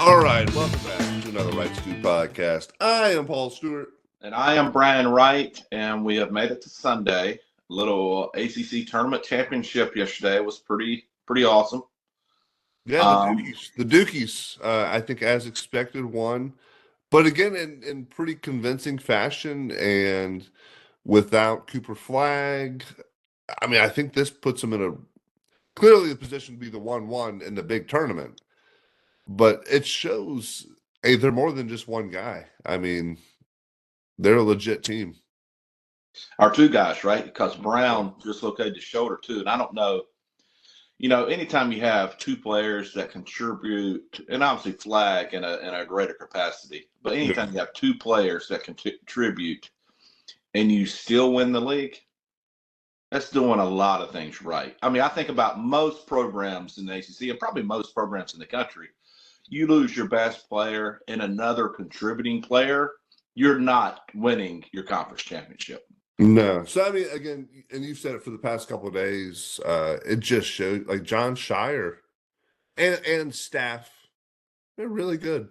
All right, welcome back to another Wright Stew podcast. I am Paul Stewart. And I am Brian Wright, and we have made it to Sunday. A little ACC tournament championship yesterday was pretty awesome. Yeah, the Dukies, I think as expected, won. But again, in pretty convincing fashion and without Cooper Flag. I mean, I think this puts them in a clearly the position to be the 1-1 in the big tournament. But it shows, hey, they're more than just one guy. I mean, they're a legit team. Our two guys, right? Because Brown dislocated his shoulder too. And I don't know, anytime you have two players that contribute, and obviously Flag in a greater capacity, but anytime you have two players that contribute and you still win the league, that's doing a lot of things right. I mean, I think about most programs in the ACC and probably most programs in the country. You lose your best player and another contributing player, you're not winning your conference championship. No. So, I mean, again, and you've said it for the past couple of days, it just showed, like, John Shire and staff, they're really good.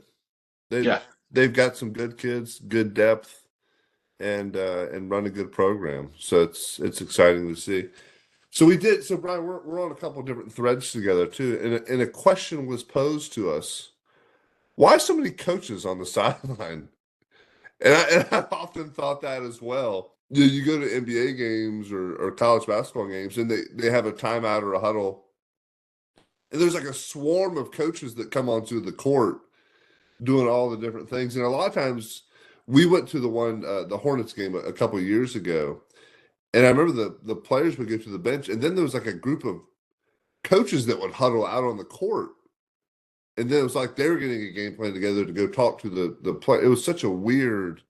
They've got some good kids, good depth, and run a good program. So it's exciting to see. So Brian, we're on a couple of different threads together too, and a question was posed to us: why so many coaches on the sideline? And I've often thought that as well. You go to NBA games or college basketball games, and they have a timeout or a huddle, and there's like a swarm of coaches that come onto the court doing all the different things. And a lot of times, we went to the Hornets game a couple of years ago. And I remember the players would go to the bench, and then there was like a group of coaches that would huddle out on the court. And then it was like they were getting a game plan together to go talk to the play. It was such a weird,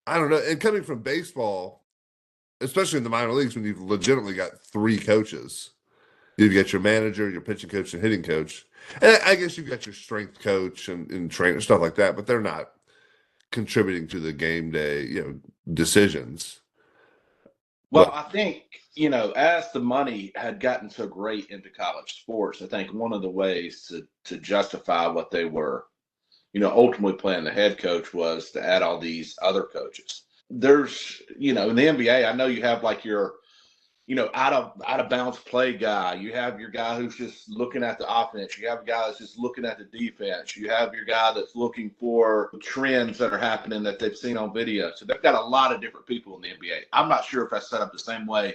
I don't know. And coming from baseball, especially in the minor leagues, when you've legitimately got three coaches, you've got your manager, your pitching coach, and hitting coach. And I guess you've got your strength coach and trainer, stuff like that, but they're not contributing to the game day, decisions. Well, I think, as the money had gotten so great into college sports, I think one of the ways to justify what they were, ultimately playing the head coach was to add all these other coaches. There's, in the NBA, I know you have like your, out of bounds play guy. You have your guy who's just looking at the offense. You have a guy that's just looking at the defense. You have your guy that's looking for trends that are happening that they've seen on video. So they've got a lot of different people in the NBA. I'm not sure if that's set up the same way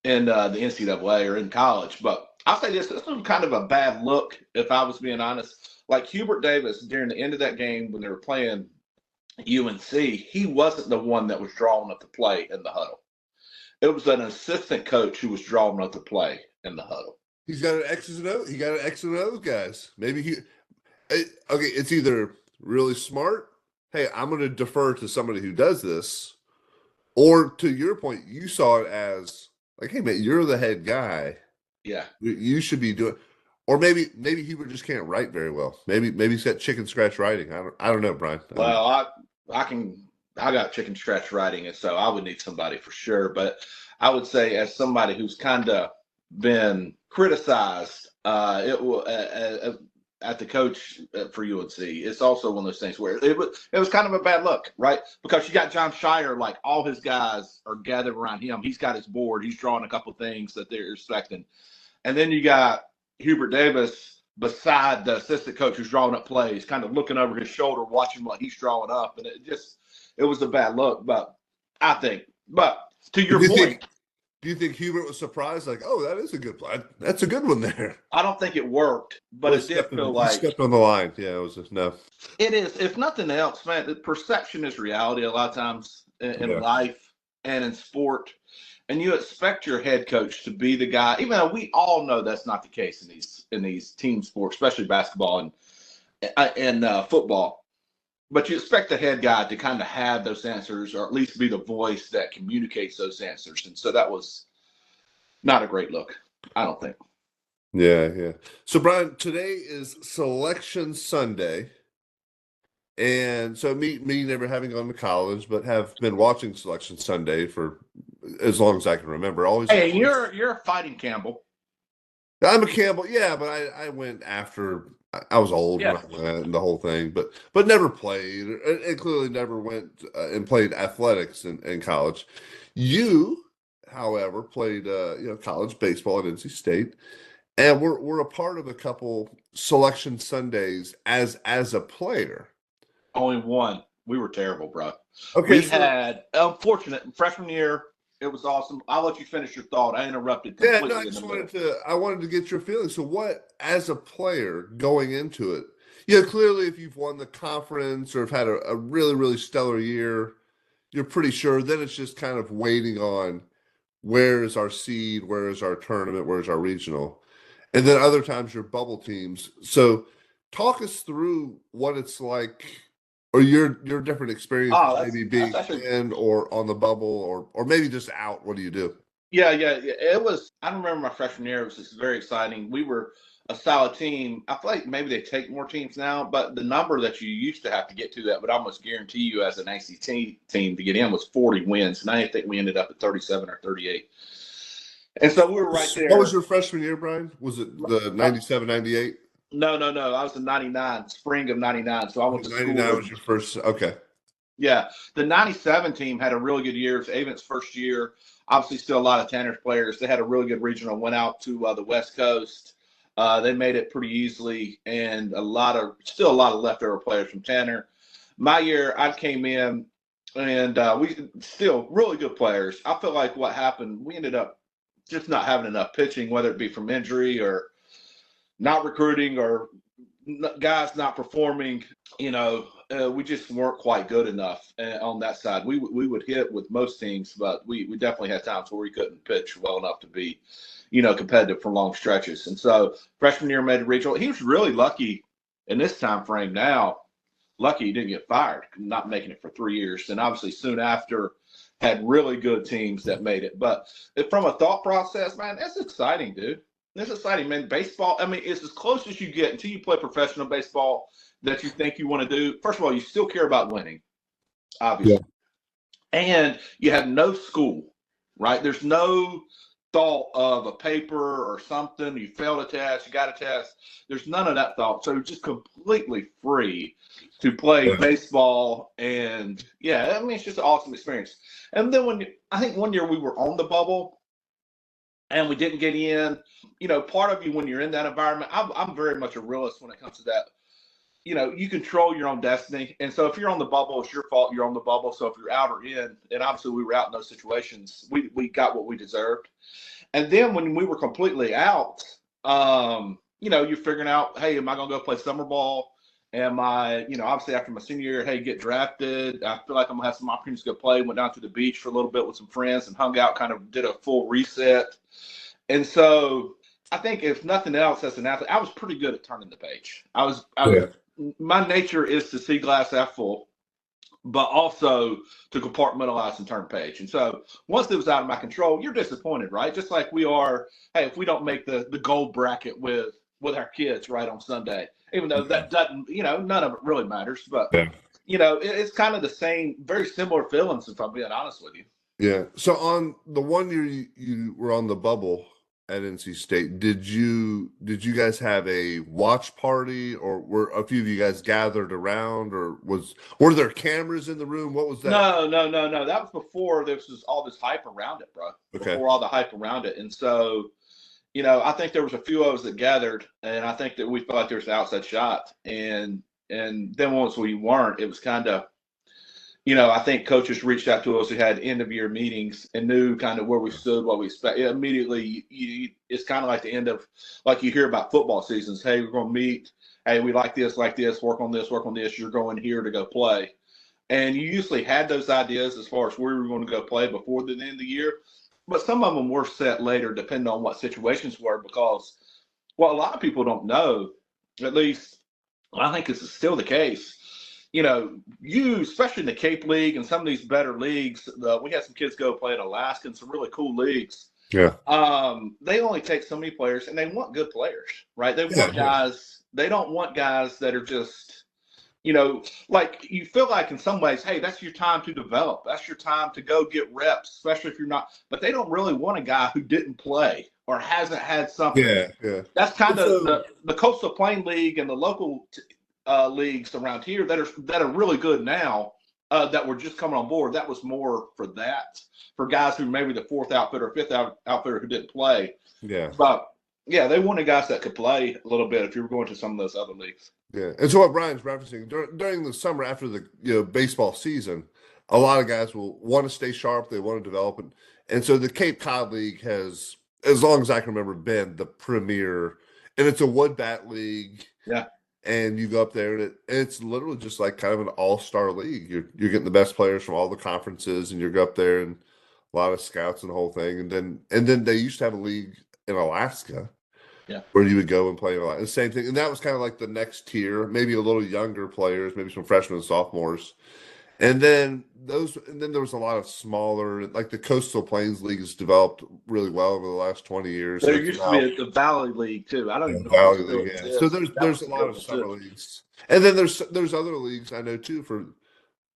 in the NCAA or in college, but I'll say this was kind of a bad look, if I was being honest. Like Hubert Davis, during the end of that game when they were playing UNC, he wasn't the one that was drawing up the play in the huddle. It was an assistant coach who was drawing up the play in the huddle. He's got an X's and O's. He got an X and O's guys. Maybe it's either really smart. Hey, I'm going to defer to somebody who does this, or to your point, you saw it as like, hey man, you're the head guy. Yeah, you should be doing. Or maybe Hubert just can't write very well. Maybe he's got chicken scratch writing. I don't know, Brian. Well, I got chicken scratch writing, and so I would need somebody for sure. But I would say, as somebody who's kind of been criticized, at the coach for UNC, it's also one of those things where it was kind of a bad look, right? Because you got John Shire, like all his guys are gathered around him. He's got his board. He's drawing a couple things that they're expecting, and then you got Hubert Davis beside the assistant coach who's drawing up plays, kind of looking over his shoulder, watching what he's drawing up, and it was a bad look. But to your point, do you think Hubert was surprised? Like, oh, that is a good play. That's a good one there. I don't think it worked, but it did feel like stepped on the line. Yeah, it was just no. It is. If nothing else, man, the perception is reality a lot of times in life and in sport. And you expect your head coach to be the guy, even though we all know that's not the case in these team sports, especially basketball and football. But you expect the head guy to kind of have those answers, or at least be the voice that communicates those answers. And so that was not a great look, I don't think. Yeah. So, Brian, today is Selection Sunday. And so me never having gone to college, but have been watching Selection Sunday for as long as I can remember. Hey, you're fighting Campbell. I'm a Campbell, yeah, but I went after I was old when Yeah. I went and the whole thing, but never played, and clearly never went and played athletics in college. You, however, played college baseball at NC State, and we're a part of a couple selection Sundays as a player. Only one. We were terrible, bro. Okay, We so had, unfortunate, freshman year, it was awesome. I'll let you finish your thought. I interrupted yeah, no, completely in the middle. I wanted to get your feelings. So what, as a player going into it, yeah, clearly if you've won the conference or have had a really, really stellar year, you're pretty sure. Then it's just kind of waiting on where is our seed, where is our tournament, where is our regional. And then other times your bubble teams. So talk us through what it's like or your different experiences, Oh, maybe that's being actually in or on the bubble or maybe just out. What do you do? yeah. It was. I remember my freshman year. It was just very exciting. We were a solid team. I feel like maybe they take more teams now, but the number that you used to have to get to that would almost guarantee you as an ACT team to get in was 40 wins, and I think we ended up at 37 or 38. And so we were right What was there. your freshman year, Brian? Was it the Uh, 97, 98? no. I was in '99, spring of '99. So I went to school 99 in. was your first. Okay. Yeah, the '97 team had a really good year. It was Avent's first year. Obviously, still a lot of Tanner's players. They had a really good regional. Went out to the West Coast. They made it pretty easily, and still a lot of leftover players from Tanner. My year, I came in, and we still really good players. I feel like what happened, we ended up just not having enough pitching, whether it be from injury or not recruiting or guys not performing. We just weren't quite good enough on that side. We would hit with most teams, but we definitely had times where we couldn't pitch well enough to be, competitive for long stretches. And so freshman year made a regional. He was really lucky in this time frame now. Lucky he didn't get fired, not making it for 3 years. And obviously soon after had really good teams that made it. But from a thought process, man, that's exciting, dude. It's exciting, man. Baseball, I mean, it's as close as you get until you play professional baseball that you think you want to do. First of all, you still care about winning, Yeah. obviously. And you have no school, right? There's no thought of a paper or something. You failed a test, you got a test. There's none of that thought. So you're just completely free to play Yeah. baseball. And yeah, I mean, it's just an awesome experience. And then I think one year we were on the bubble and we didn't get in. Part of you when you're in that environment, I'm very much a realist when it comes to that. You control your own destiny. And so if you're on the bubble, it's your fault you're on the bubble. So if you're out or in, and obviously we were out in those situations, we got what we deserved. And then when we were completely out, you're figuring out, hey, am I going to go play summer ball? Am I, obviously after my senior year, hey, get drafted. I feel like I'm going to have some opportunities to go play. Went down to the beach for a little bit with some friends and hung out, kind of did a full reset. And so I think if nothing else, as an athlete, I was pretty good at turning the page. Yeah. My nature is to see glass half full, but also to compartmentalize and turn page. And so once it was out of my control, you're disappointed, right? Just like we are, hey, if we don't make the gold bracket with our kids right on Sunday, even though that doesn't, none of it really matters. But, Yeah. It's kind of the same, very similar feelings, if I'm being honest with you. Yeah. So on the one year you were on the bubble at NC State, did you guys have a watch party or were a few of you guys gathered around or were there cameras in the room? What was that? No. That was before there was all this hype around it, bro. Okay. Before all the hype around it. And so, I think there was a few of us that gathered, and I think that we felt like there was an outside shot. And then once we weren't, it was kind of, I think coaches reached out to us who had end of year meetings and knew kind of where we stood, what we expect. Immediately, it's kind of like the end of, like you hear about football seasons. Hey, we're going to meet. Hey, we like this, work on this. You're going here to go play. And you usually had those ideas as far as where we were going to go play before the end of the year. But some of them were set later, depending on what situations were, because, well, a lot of people don't know, at least I think this is still the case. Especially in the Cape League and some of these better leagues, we had some kids go play in Alaska and some really cool leagues. Yeah. They only take so many players, and they want good players, right? They want guys. They don't want guys that are just, like you feel like in some ways, hey, that's your time to develop. That's your time to go get reps, especially if you're not. But they don't really want a guy who didn't play, or hasn't had something. Yeah. That's kind of the Coastal Plain League and the local leagues around here that are really good now that were just coming on board. That was more for guys who maybe the fourth outfitter or fifth outfitter who didn't play. Yeah. But yeah, they wanted guys that could play a little bit if you were going to some of those other leagues. Yeah, and so what Brian's referencing during the summer after the baseball season, a lot of guys will want to stay sharp. They want to develop, and so the Cape Cod League has, as long as I can remember, been the premier, and it's a wood bat league. Yeah, and you go up there, and it's literally just like kind of an all-star league. You're getting the best players from all the conferences, and you go up there and a lot of scouts and the whole thing, and then they used to have a league in Alaska. Yeah, where you would go and play a lot. The same thing. And that was kind of like the next tier, maybe a little younger players, maybe some freshmen and sophomores. And then there was a lot of smaller, like the Coastal Plains League has developed really well over the last 20 years. There used to be the Valley League too. I don't even know. Valley League, yeah. So there's a lot of summer leagues. And then there's other leagues I know too for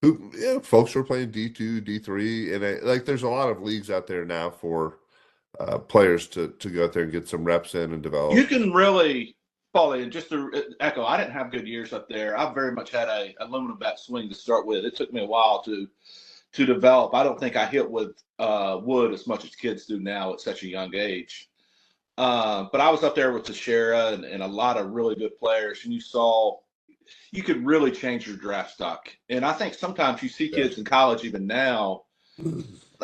who folks who are playing D2, D3, and like there's a lot of leagues out there now for players to go out there and get some reps in and develop. You can really fall in. Just to echo, I didn't have good years up there. I very much had a aluminum bat swing to start with. It took me a while to develop. I don't think I hit with wood as much as kids do now at such a young age. But I was up there with Teixeira and a lot of really good players, and you could really change your draft stock. And I think sometimes you see kids in college even now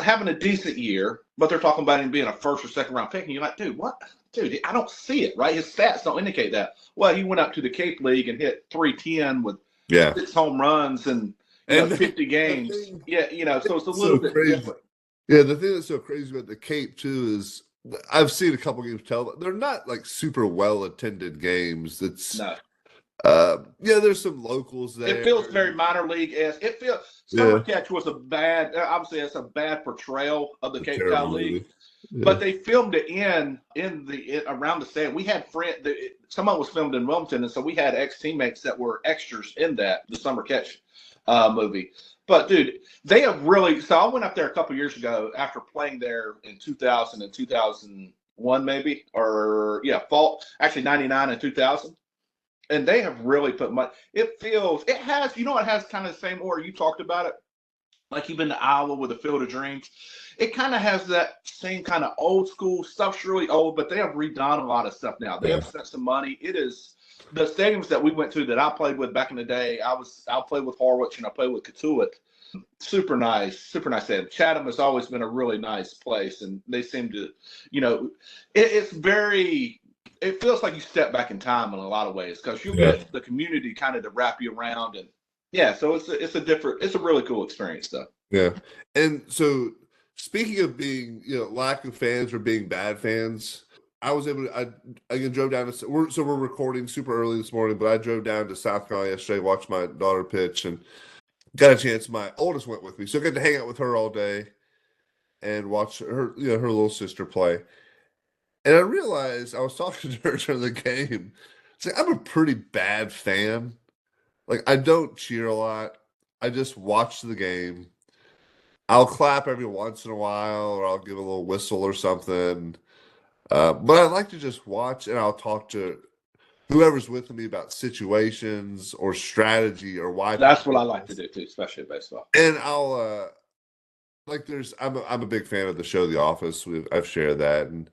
having a decent year, but they're talking about him being a first or second round pick, and you're like, dude, what? Dude, I don't see it, right? His stats don't indicate that. Well, he went up to the Cape League and hit 310 with 6 home runs and 50 games. So it's a little bit different. Yeah, the thing that's so crazy about the Cape, too, is I've seen a couple games tell they're not like super well-attended games. There's some locals there. It feels very minor league-esque. It feels Summer Catch was obviously it's a bad portrayal of the Cape Cod League. Yeah. But they filmed it in around the stand. We had someone was filmed in Wilmington, and so we had ex-teammates that were extras in the Summer Catch movie. But dude, they have really. So I went up there a couple years ago after playing there in 2000 and 2001, maybe, or fall. Actually, 99 and 2000. And they have really put much. It has, it has kind of the same aura. You talked about it, like you've been to Iowa with the Field of Dreams. It kind of has that same kind of old school stuff's really old, but they have redone a lot of stuff now. They have spent some money. It is the stadiums that we went to that I played with back in the day. I played with Harwich and I played with Catuit. Super nice stadium. Chatham has always been a really nice place, and they seem to, it's very. It feels like you step back in time in a lot of ways because you get the community kind of to wrap you around, and so it's a really cool experience though. Yeah, and so speaking of being lack of fans or being bad fans, I was able to. I drove down to we're recording super early this morning, but I drove down to South Carolina yesterday, watched my daughter pitch, and got a chance. My oldest went with me, so I got to hang out with her all day and watch her her little sister play. And I realized I was talking to her during the game. It's like I'm a pretty bad fan. Like I don't cheer a lot. I just watch the game. I'll clap every once in a while, or I'll give a little whistle or something. But I like to just watch, and I'll talk to whoever's with me about situations or strategy or why. That's what I like to do too, especially in baseball. And I'll I'm a big fan of the show The Office. I've shared that, and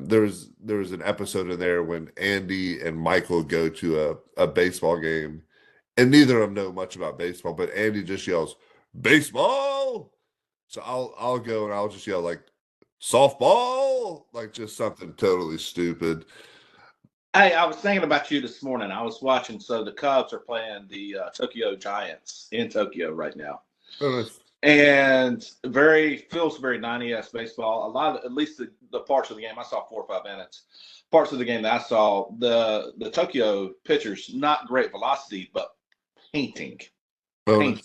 there was an episode in there when Andy and Michael go to a baseball game, and neither of them know much about baseball, but Andy just yells baseball. So I'll go and I'll just yell like softball, like just something totally stupid. Hey, I was thinking about you this morning. I was watching. So the Cubs are playing the Tokyo Giants in Tokyo right now. Oh, nice. And feels very 90s baseball. A lot of, at least the parts of the game, I saw 4 or 5 minutes. Parts of the game that I saw, the Tokyo pitchers, not great velocity, but painting. Yeah.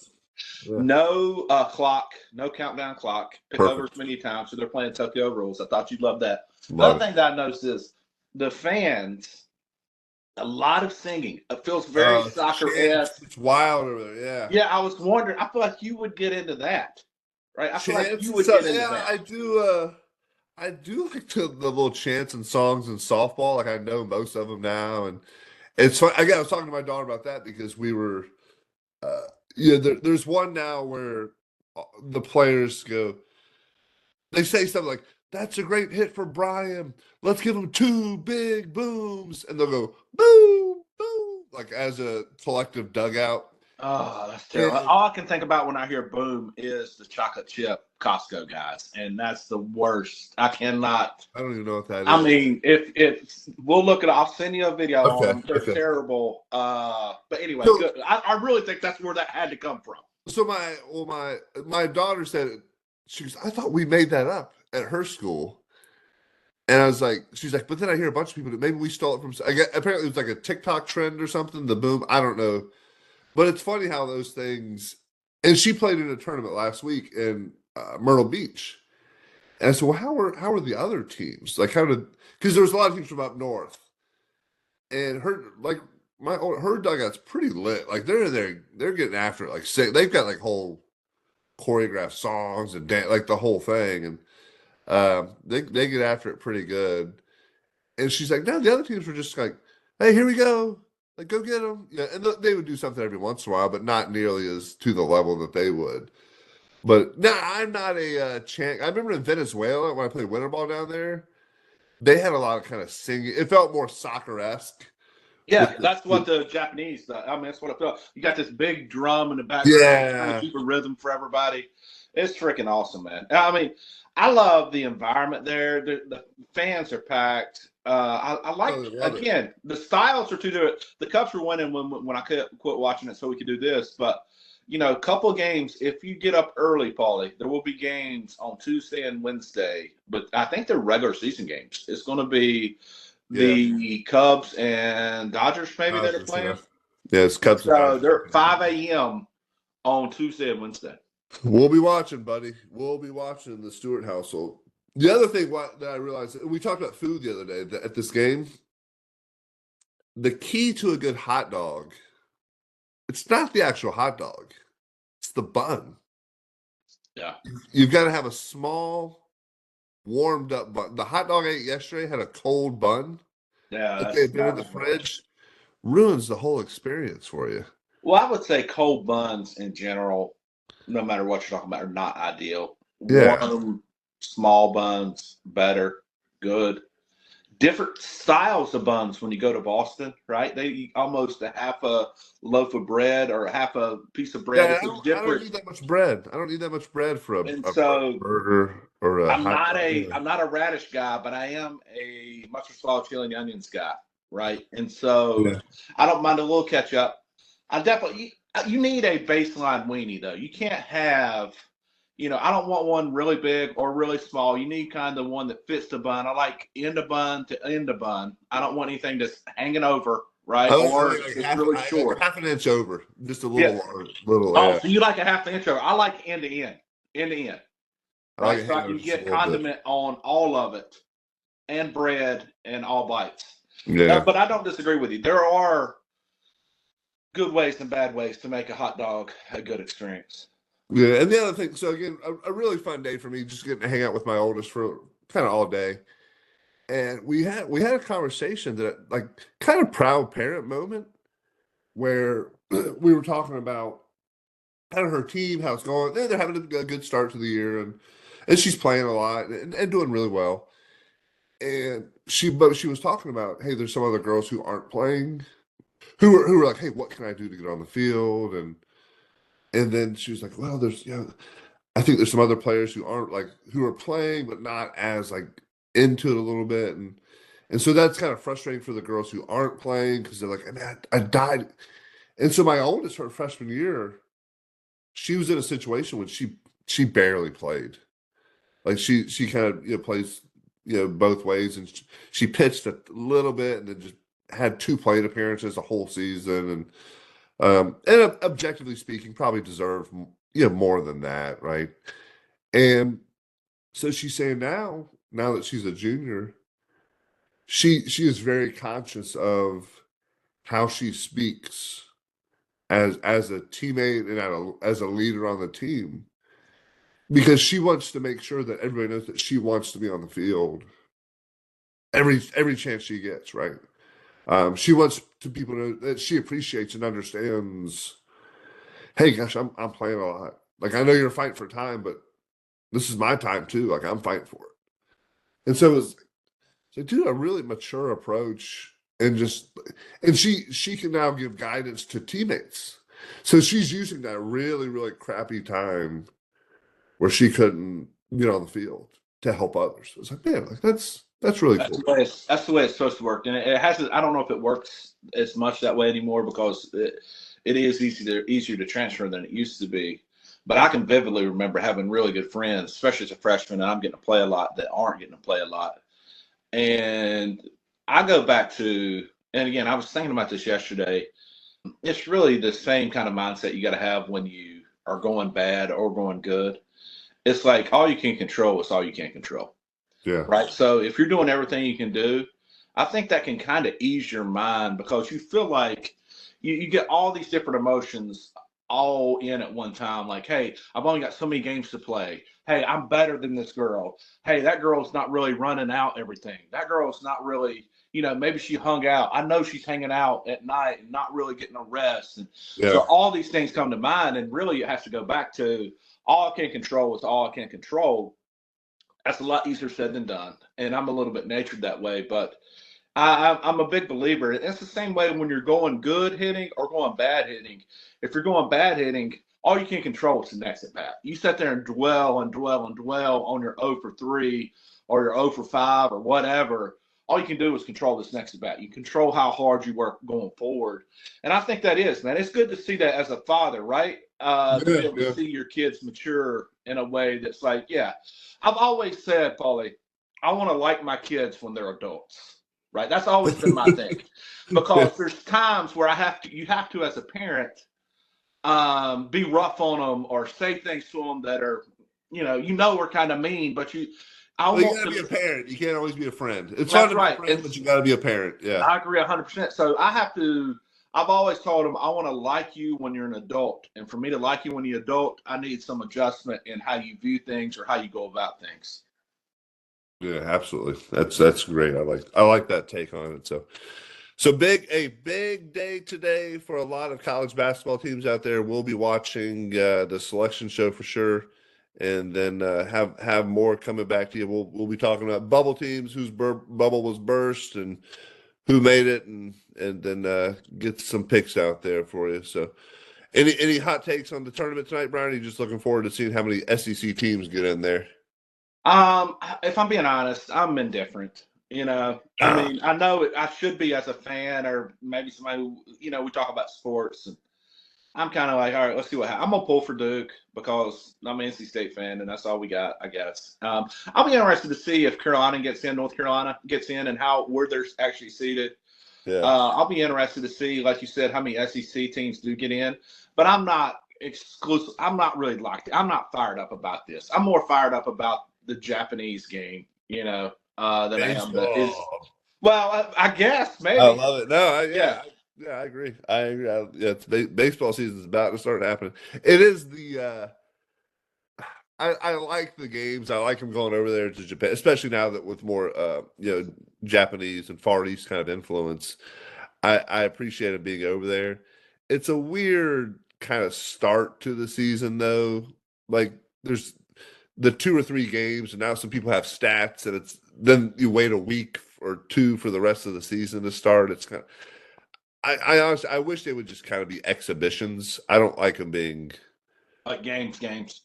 No clock, no countdown clock. Pick over as many times. So they're playing Tokyo rules. I thought you'd love that. The other thing that I noticed is the fans. A lot of singing. It feels very soccer-esque. It's wild over there, Yeah, I was wondering. I feel like you would get into that, right? I feel like you would get into that. I do like the little chants and songs in softball. Like I know most of them now, and it's fun. Again, I was talking to my daughter about that because we were, uh, there's one now where the players go, they say something like, "That's a great hit for Brian. Let's give him two big booms," and they'll go boom, boom, like as a collective dugout. Oh, that's terrible. And All I can think about when I hear boom is the chocolate chip Costco guys, and that's the worst. I cannot. I don't even know what that I is. mean, if we'll look at, I'll send you a video on Okay, them. They're okay. terrible. But anyway, So, good. I really think that's where that had to come from. so my daughter said she goes, "I thought we made that up at her school." And I was like, she's like, but then I hear a bunch of people that maybe we stole it from. Apparently, it was like a TikTok trend or something. The boom, I don't know, but it's funny how those things. And she played in a tournament last week in Myrtle Beach, and I said, well, how are the other teams? Like, how did? Because there was a lot of teams from up north, and her dugout's pretty lit. Like they're getting after it. Like they've got like whole choreographed songs and like the whole thing, and they get after it pretty good. And she's like, no, the other teams were just like, hey, here we go. Like, go get them. Yeah, and they would do something every once in a while, but not nearly as to the level that they would. But no, I'm not a chant. I remember in Venezuela when I played winter ball down there, they had a lot of kind of singing. It felt more soccer-esque. Yeah, With that's what the Japanese. I mean, that's what I felt. You got this big drum in the background, trying to yeah. keep a rhythm for everybody. It's freaking awesome, man. I mean, I love the environment there. The fans are packed. I like, Oh, they love it. again, the styles are too different. The Cubs were winning when I quit watching it so we could do this. But a couple games. If you get up early, Paulie, there will be games on Tuesday and Wednesday. But I think they're regular season games. It's going to be Yeah. the Cubs and Dodgers, maybe, that are Dodgers, yeah. playing. Yeah, it's Cubs and So Dodgers. they're 5 a.m. on Tuesday and Wednesday. We'll be watching, buddy. We'll be watching the Stewart household. The other thing that I realized, we talked about food the other day at this game. The key to a good hot dog, it's not the actual hot dog, it's the bun. Yeah. You've got to have a small, warmed up bun. The hot dog I ate yesterday had a cold bun. Yeah, Okay, that's been in not the gonna work. fridge, ruins the whole experience for you. Well, I would say cold buns in general, no matter what you're talking about, are not ideal. Yeah. Warm, small buns, better, good. Different styles of buns when you go to Boston, right? They eat almost a half a loaf of bread or a half a piece of bread. Yeah, It's a I don't different. need that much bread. I don't need that much bread for And a so burger or a I'm hot not dog. I'm not a radish guy, but I am a mustard sauce, chili, and onions guy, right? And so Yeah. I don't mind a little ketchup. I definitely you need a baseline weenie though. You can't have, I don't want one really big or really small. You need kind of one that fits the bun. I like end of bun to end of bun. I don't want anything that's hanging over, right? I Or like, it's really like short. half an inch over, just a Yeah. little. Oh, Yeah, so you like a half an inch over. I like end to end, end to end, I like right? it So I hanging over can just a get little bit. condiment on all of it and bread and all bites. Yeah, But I don't disagree with you. There are good ways and bad ways to make a hot dog a good experience. yeah. And the other thing, so again, a really fun day for me, just getting to hang out with my oldest for kind of all day. And we had a conversation that like kind of proud parent moment where we were talking about kind of her team, how it's going. They're having a good start to the year, and she's playing a lot and doing really well. And but she was talking about, hey, there's some other girls who aren't playing, who were like, hey, what can I do to get on the field? And then she was like, well, I think there's some other players who aren't like who are playing but not as like into it a little bit, and so that's kind of frustrating for the girls who aren't playing because they're like, man, I died. And so my oldest, her freshman year, she was in a situation when she barely played. Like she kind of plays both ways, and she pitched a little bit and then just had two plate appearances the whole season, and objectively speaking, probably deserved more than that, right? And so she's saying now that she's a junior, she is very conscious of how she speaks as a teammate and as a leader on the team. because she wants to make sure that everybody knows that she wants to be on the field every chance she gets, right? She wants to people to know that she appreciates and understands. Hey, gosh, I'm playing a lot. Like I know you're fighting for time, but this is my time too. Like I'm fighting for it. And so it's so do a really mature approach and she can now give guidance to teammates. So she's using that really, really crappy time where she couldn't get on the field to help others. It's like, man, like that's really cool. That's the way it's supposed to work, and it hasn't. I don't know if it works as much that way anymore because it is easier to transfer than it used to be. But I can vividly remember having really good friends, especially as a freshman, and I'm getting to play a lot that aren't getting to play a lot. And I go back to, and again, I was thinking about this yesterday. It's really the same kind of mindset you got to have when you are going bad or going good. It's like all you can control is all you can control. Yeah. Right. So if you're doing everything you can do, I think that can kind of ease your mind because you feel like you get all these different emotions all in at one time. Like, hey, I've only got so many games to play. Hey, I'm better than this girl. Hey, that girl's not really running out everything. That girl's not really, maybe she hung out. I know she's hanging out at night and not really getting a rest. And so all these things come to mind. And really, it has to go back to all I can control is all I can control. That's a lot easier said than done. And I'm a little bit natured that way. But I'm a big believer. It's the same way when you're going good hitting or going bad hitting. If you're going bad hitting, all you can control is the next at bat. You sit there and dwell on your 0 for 3 or your 0 for 5 or whatever. All you can do is control this next at bat. You control how hard you work going forward. And I think that is, man. It's good to see that as a father, right? To be able to see your kids mature in a way that's like, yeah. I've always said, Paulie, I want to like my kids when they're adults. Right. That's always been my thing, because there's times where you have to, as a parent, be rough on them or say things to them that are, we're kind of mean, but you gotta be a parent. You can't always be a friend. It's fun to be a friend, but you gotta be a parent. Yeah. I agree 100%. So I've always told them, I want to like you when you're an adult. And for me to like you when you're an adult, I need some adjustment in how you view things or how you go about things. Yeah, absolutely. That's great. I like that take on it. So a big day today for a lot of college basketball teams out there. We'll be watching the selection show for sure, and then have more coming back to you. We'll be talking about bubble teams, whose bubble was burst, and who made it, and then get some picks out there for you. So, any hot takes on the tournament tonight, Brian? Or are you just looking forward to seeing how many SEC teams get in there? If I'm being honest, I'm indifferent. I mean, I know I should be as a fan or maybe somebody who, we talk about sports, and I'm kind of like, all right, let's see what happens. I'm gonna pull for Duke because I'm an NC State fan, and that's all we got, I guess. I'll be interested to see if North Carolina gets in, and where they're actually seated. Yeah. I'll be interested to see, like you said, how many SEC teams do get in, but I'm not exclusive. I'm not really I'm not fired up about this. I'm more fired up about the Japanese game, than I am. Well, I guess maybe. I love it. No, yeah, I agree. Baseball season is about to start happening. It is I like the games. I like them going over there to Japan, especially now that with more Japanese and Far East kind of influence. I appreciate it being over there. It's a weird kind of start to the season though. Like there's the 2 or 3 games, and now some people have stats, and then you wait a week or 2 for the rest of the season to start. It's kind of, I honestly, I wish they would just kind of be exhibitions. I don't like them being like games,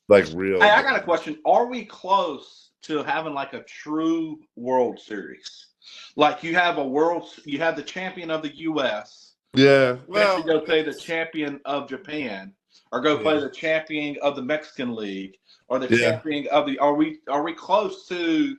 like real. Hey, I got a question. Are we close to having like a true World Series? Like you have the champion of the U.S. Yeah, well, go play the champion of Japan, or go play the champion of the Mexican League, or the champion of the. Are we close to?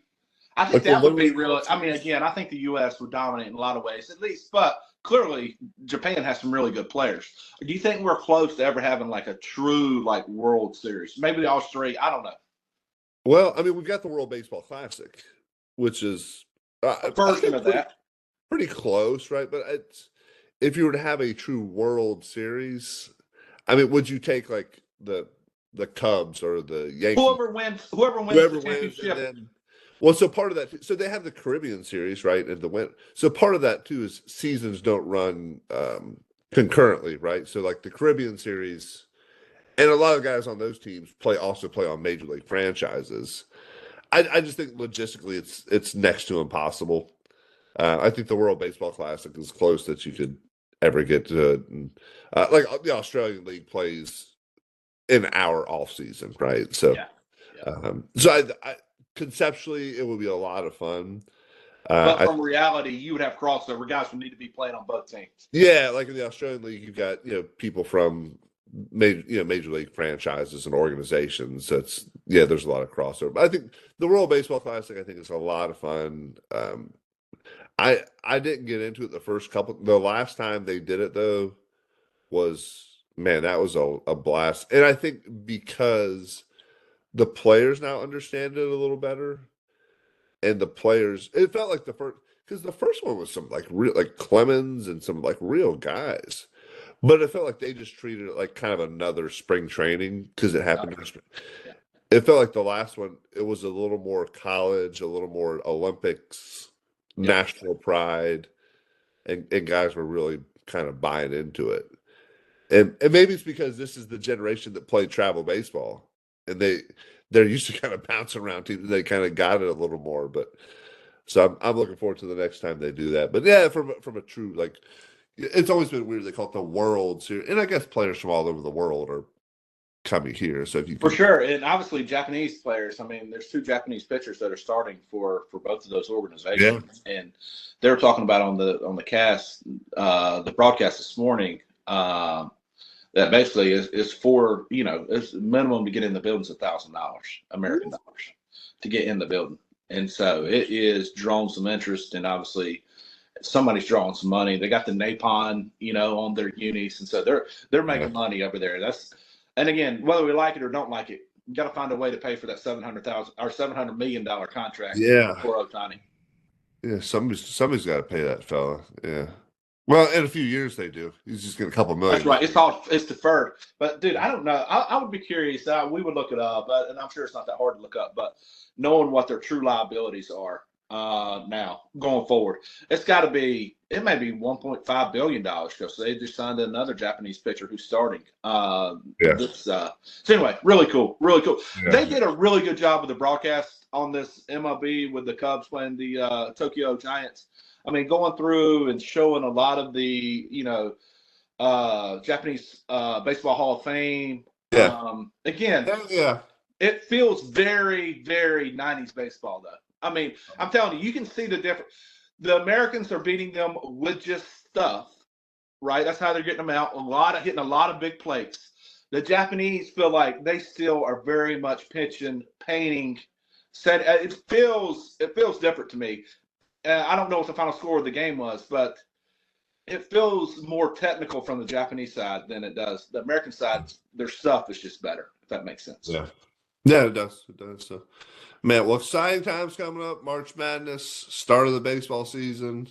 I think that would be real. I mean, again, I think the U.S. would dominate in a lot of ways, at least. But clearly, Japan has some really good players. Do you think we're close to ever having like a true like World Series? Maybe the Australia. I don't know. Well, I mean, we've got the World Baseball Classic, which is a version of that. Pretty close, right? But if you were to have a true World Series, I mean, would you take like the the Cubs or the Yankees. Whoever wins the championship. And then, well, so part of that, so they have the Caribbean series, right? And the win. So part of that too is seasons don't run concurrently, right? So like the Caribbean series, and a lot of guys on those teams also play on major league franchises. I just think logistically it's next to impossible. I think the World Baseball Classic is close that you could ever get to it. And, like the Australian League plays in our off season, right? So, so I conceptually it would be a lot of fun. But from reality, you would have crossover guys who need to be playing on both teams. Yeah, like in the Australian League, you've got people from major league franchises and organizations. There's a lot of crossover. But I think the World Baseball Classic, I think, is a lot of fun. I didn't get into it the last time they did it though that was a blast. And I think because the players now understand it a little better, and it felt like because the first one was some like Clemens and some like real guys. But it felt like they just treated it like kind of another spring training because it happened in spring. Yeah. It felt like the last one, it was a little more college, a little more Olympics, national pride, and guys were really kind of buying into it. And maybe it's because this is the generation that played travel baseball, and they're used to kind of bouncing around teams. They kind of got it a little more. But so I'm looking forward to the next time they do that. But yeah, from a true like. It's always been weird. They call it the World Series, and I guess players from all over the world are coming here. So if you for sure, and obviously Japanese players. I mean, there's 2 Japanese pitchers that are starting for both of those organizations, and they were talking about on the cast, the broadcast this morning, that basically is for it's minimum to get in the building's $1,000 American dollars to get in the building, and so it is drawn some interest, and obviously. Somebody's drawing some money. They got the Napon, on their unis, and so they're making money over there. And again, whether we like it or don't like it, you got to find a way to pay for that $700 million contract. For Ohtani. Yeah, somebody's got to pay that fella. Yeah. Well, in a few years they do. He's just getting a couple million. That's right. It's deferred. But dude, I don't know. I would be curious. We would look it up, and I'm sure it's not that hard to look up. But knowing what their true liabilities are. Now going forward, it may be $1.5 billion because they just signed another Japanese pitcher who's starting. So anyway, really cool. Yeah. They did a really good job with the broadcast on this MLB with the Cubs playing the Tokyo Giants. I mean, going through and showing a lot of the Japanese Baseball Hall of Fame. Again, it feels very, very 90s baseball though. I mean, I'm telling you can see the difference. The Americans are beating them with just stuff, right? That's how they're getting them out. Hitting a lot of big plates. The Japanese feel like they still are very much pitching, painting. It feels different to me. I don't know what the final score of the game was, but it feels more technical from the Japanese side than it does the American side. Their stuff is just better, if that makes sense. Yeah, it does. So. Man, well, exciting times coming up. March Madness, start of the baseball season,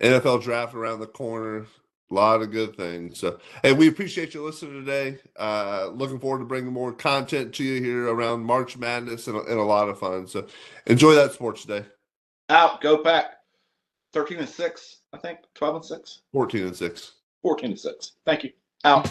NFL draft around the corner. A lot of good things. So, hey, we appreciate you listening today. Looking forward to bringing more content to you here around March Madness and a lot of fun. So, enjoy that sports day. Out, go Pack. 13-6, I think. 12-6. 14-6. 14-6. Thank you. Out.